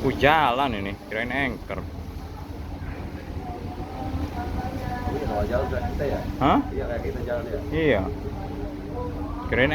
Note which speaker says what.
Speaker 1: Jalan ini, kirain anchor.
Speaker 2: Ini kalau jalan kayak kita ya?
Speaker 1: Hah?
Speaker 2: Iya kayak kita jalan ya.
Speaker 1: Iya. Kirain